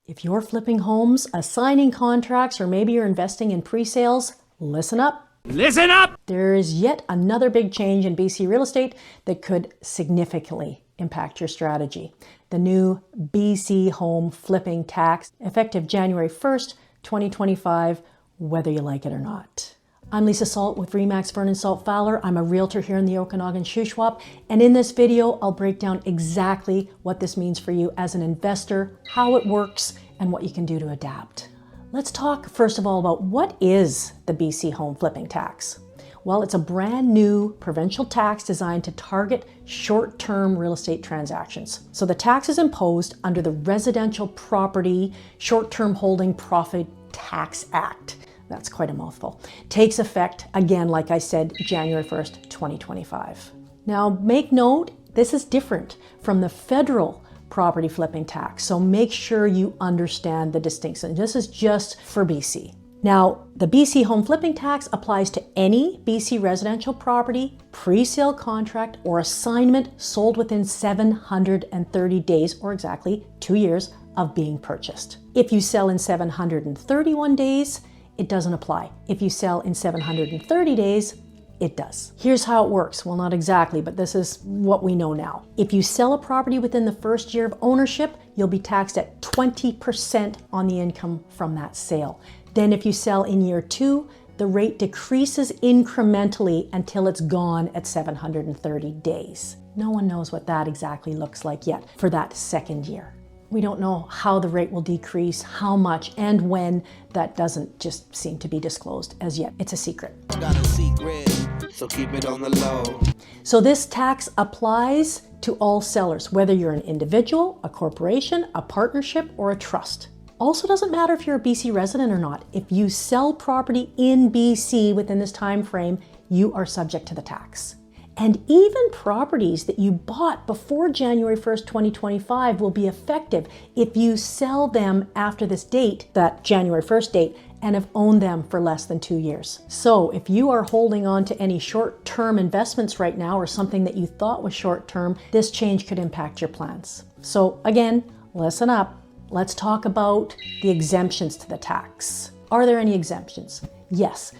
If you're flipping homes, assigning contracts, or maybe you're investing in pre-sales, listen up. Listen up! There is yet another big change in BC real estate that could significantly impact your strategy. The new BC home flipping tax, effective January 1st, 2025, whether you like it or not. I'm Lisa Salt with Remax Vernon Salt Fowler. I'm a realtor here in the Okanagan Shuswap, and in this video, I'll break down exactly what this means for you as an investor, how it works, and what you can do to adapt. Let's talk first of all about what is the BC home flipping tax. Well, it's a brand new provincial tax designed to target short-term real estate transactions. So the tax is imposed under the Residential Property Short-Term Holding Profit Tax Act. That's quite a mouthful. Takes effect, again, like I said, January 1st, 2025. Now, make note, this is different from the federal property flipping tax. So make sure you understand the distinction. This is just for BC. Now, the BC home flipping tax applies to any BC residential property, pre-sale contract, or assignment sold within 730 days, or exactly 2 years, of being purchased. If you sell in 731 days, it doesn't apply. If you sell in 730 days, it does. Here's how it works. Well, not exactly, but this is what we know now. If you sell a property within the first year of ownership, you'll be taxed at 20% on the income from that sale. Then if you sell in year 2, the rate decreases incrementally until it's gone at 730 days. No one knows what that exactly looks like yet for that second year. We don't know how the rate will decrease, how much, and when. That doesn't just seem to be disclosed as yet. It's a secret. Got a secret, so keep it on the low. So this tax applies to all sellers, whether you're an individual, a corporation, a partnership, or a trust. Also doesn't matter if you're a BC resident or not. If you sell property in BC within this time frame, you are subject to the tax. And even properties that you bought before January 1st, 2025 will be effective if you sell them after this date, that January 1st date, and have owned them for less than 2 years. So if you are holding on to any short-term investments right now or something that you thought was short-term, this change could impact your plans. So again, listen up. Let's talk about the exemptions to the tax. Are there any exemptions? Yes.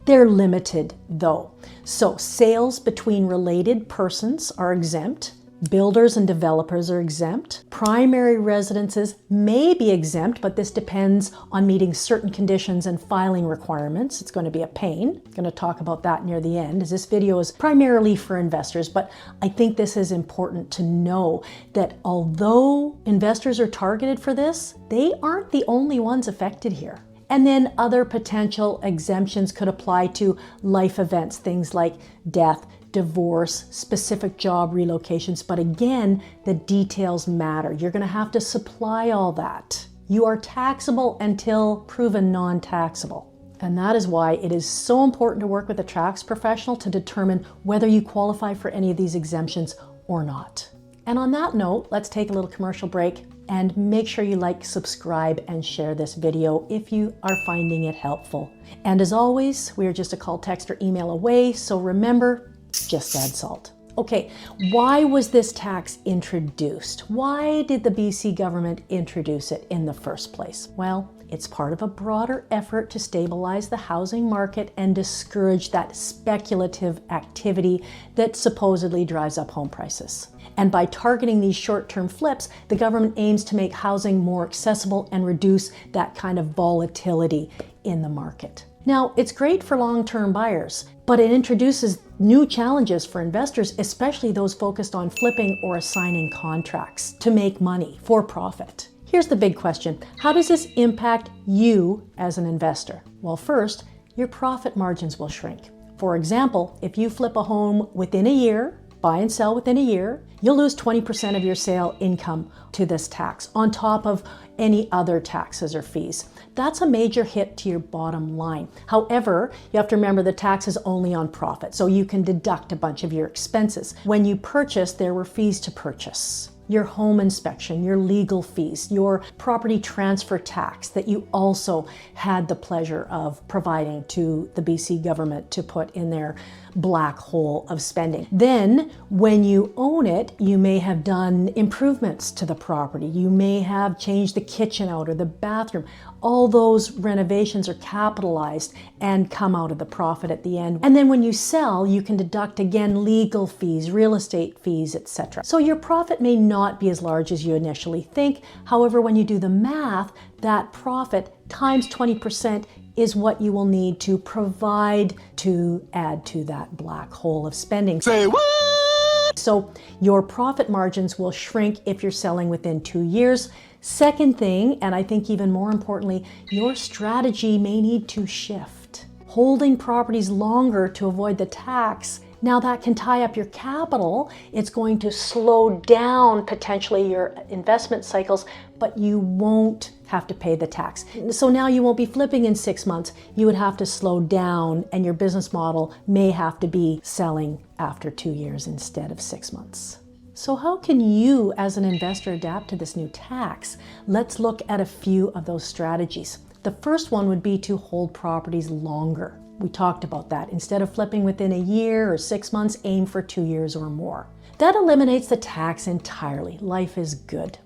They're limited though. So sales between related persons are exempt. Builders and developers are exempt. Primary residences may be exempt, but this depends on meeting certain conditions and filing requirements. It's going to be a pain. I'm going to talk about that near the end, as this video is primarily for investors, but I think this is important to know that although investors are targeted for this, they aren't the only ones affected here. And then other potential exemptions could apply to life events, things like death, divorce, specific job relocations. But again, the details matter. You're going to have to supply all that. You are taxable until proven non-taxable. And that is why it is so important to work with a tax professional to determine whether you qualify for any of these exemptions or not. And on that note, let's take a little commercial break and make sure you like, subscribe, and share this video if you are finding it helpful. And as always, we are just a call, text, or email away, so remember, just add salt. Okay, why was this tax introduced? Why did the BC government introduce it in the first place? Well, it's part of a broader effort to stabilize the housing market and discourage that speculative activity that supposedly drives up home prices. And by targeting these short-term flips, the government aims to make housing more accessible and reduce that kind of volatility in the market. Now, it's great for long-term buyers, but it introduces new challenges for investors, especially those focused on flipping or assigning contracts to make money for profit. Here's the big question. How does this impact you as an investor? Well, first, your profit margins will shrink. For example, if you flip a home within a year, buy and sell within a year, you'll lose 20% of your sale income to this tax on top of any other taxes or fees. That's a major hit to your bottom line. However, you have to remember the tax is only on profit, so you can deduct a bunch of your expenses. When you purchase, there were fees to purchase. your home inspection, your legal fees, your property transfer tax that you also had the pleasure of providing to the BC government to put in their black hole of spending. Then when you own it, you may have done improvements to the property. You may have changed the kitchen out or the bathroom. All those renovations are capitalized and come out of the profit at the end. And then when you sell, you can deduct again legal fees, real estate fees, etc. So your profit may not be as large as you initially think. However, when you do the math, that profit times 20% is what you will need to provide to add to that black hole of spending. Say what? So your profit margins will shrink if you're selling within 2 years. Second thing, and I think even more importantly, your strategy may need to shift. Holding properties longer to avoid the tax, now that can tie up your capital. It's going to slow down potentially your investment cycles, but you won't have to pay the tax. So now you won't be flipping in 6 months. You would have to slow down, and your business model may have to be selling after 2 years instead of 6 months. So how can you as an investor adapt to this new tax? Let's look at a few of those strategies. The first one would be to hold properties longer. We talked about that. Instead of flipping within a year or 6 months, aim for 2 years or more. That eliminates the tax entirely. Life is good.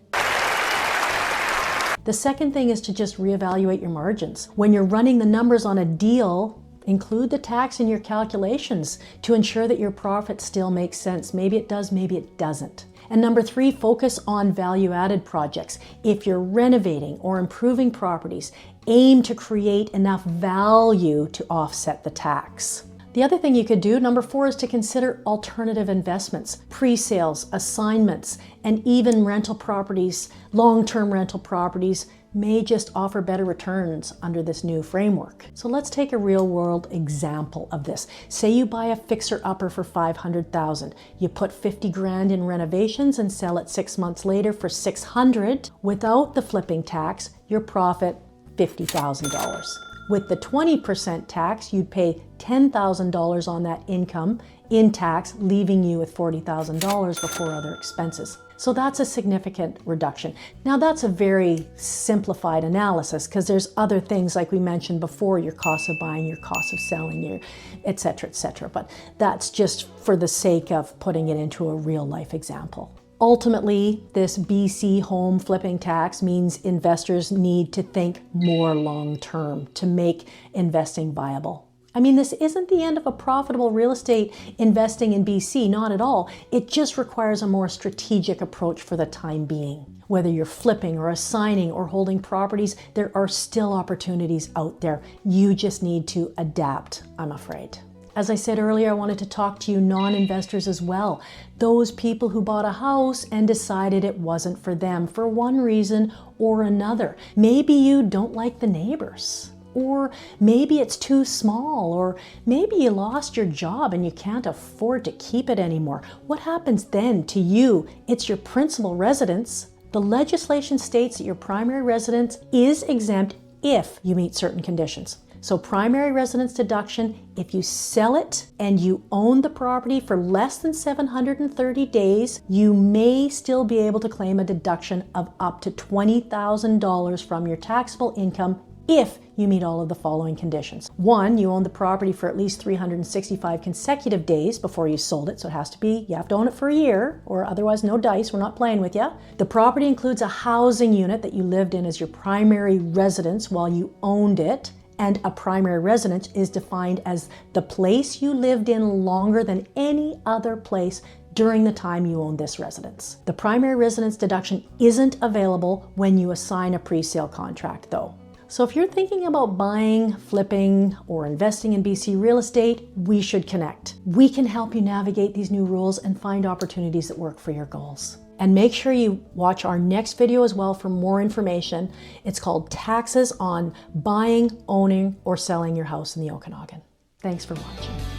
The second thing is to just reevaluate your margins. When you're running the numbers on a deal, include the tax in your calculations to ensure that your profit still makes sense. Maybe it does, maybe it doesn't. And number 3, focus on value-added projects. If you're renovating or improving properties, aim to create enough value to offset the tax. The other thing you could do, number 4, is to consider alternative investments, pre-sales, assignments, and even rental properties. Long-term rental properties may just offer better returns under this new framework. So let's take a real-world example of this. Say you buy a fixer-upper for $500,000. You put 50 grand in renovations and sell it 6 months later for $600. Without the flipping tax, your profit $50,000. With the 20% tax, you'd pay $10,000 on that income in tax, leaving you with $40,000 before other expenses. So that's a significant reduction. Now that's a very simplified analysis because there's other things like we mentioned before, your cost of buying, your cost of selling, your et cetera, but that's just for the sake of putting it into a real life example. Ultimately, this BC home flipping tax means investors need to think more long-term to make investing viable. I mean, this isn't the end of a profitable real estate investing in BC, not at all. It just requires a more strategic approach for the time being. Whether you're flipping or assigning or holding properties, there are still opportunities out there. You just need to adapt, I'm afraid. As I said earlier, I wanted to talk to you non-investors as well. Those people who bought a house and decided it wasn't for them for one reason or another. Maybe you don't like the neighbors, or maybe it's too small, or maybe you lost your job and you can't afford to keep it anymore. What happens then to you? It's your principal residence. The legislation states that your primary residence is exempt if you meet certain conditions. So primary residence deduction, if you sell it and you own the property for less than 730 days, you may still be able to claim a deduction of up to $20,000 from your taxable income if you meet all of the following conditions. 1, you own the property for at least 365 consecutive days before you sold it. So it has to be, you have to own it for a year or otherwise no dice, we're not playing with you. The property includes a housing unit that you lived in as your primary residence while you owned it. And a primary residence is defined as the place you lived in longer than any other place during the time you owned this residence. The primary residence deduction isn't available when you assign a pre-sale contract though. So if you're thinking about buying, flipping, or investing in BC real estate, we should connect. We can help you navigate these new rules and find opportunities that work for your goals. And make sure you watch our next video as well for more information. It's called Taxes on Buying, Owning, or Selling Your House in the Okanagan. Thanks for watching.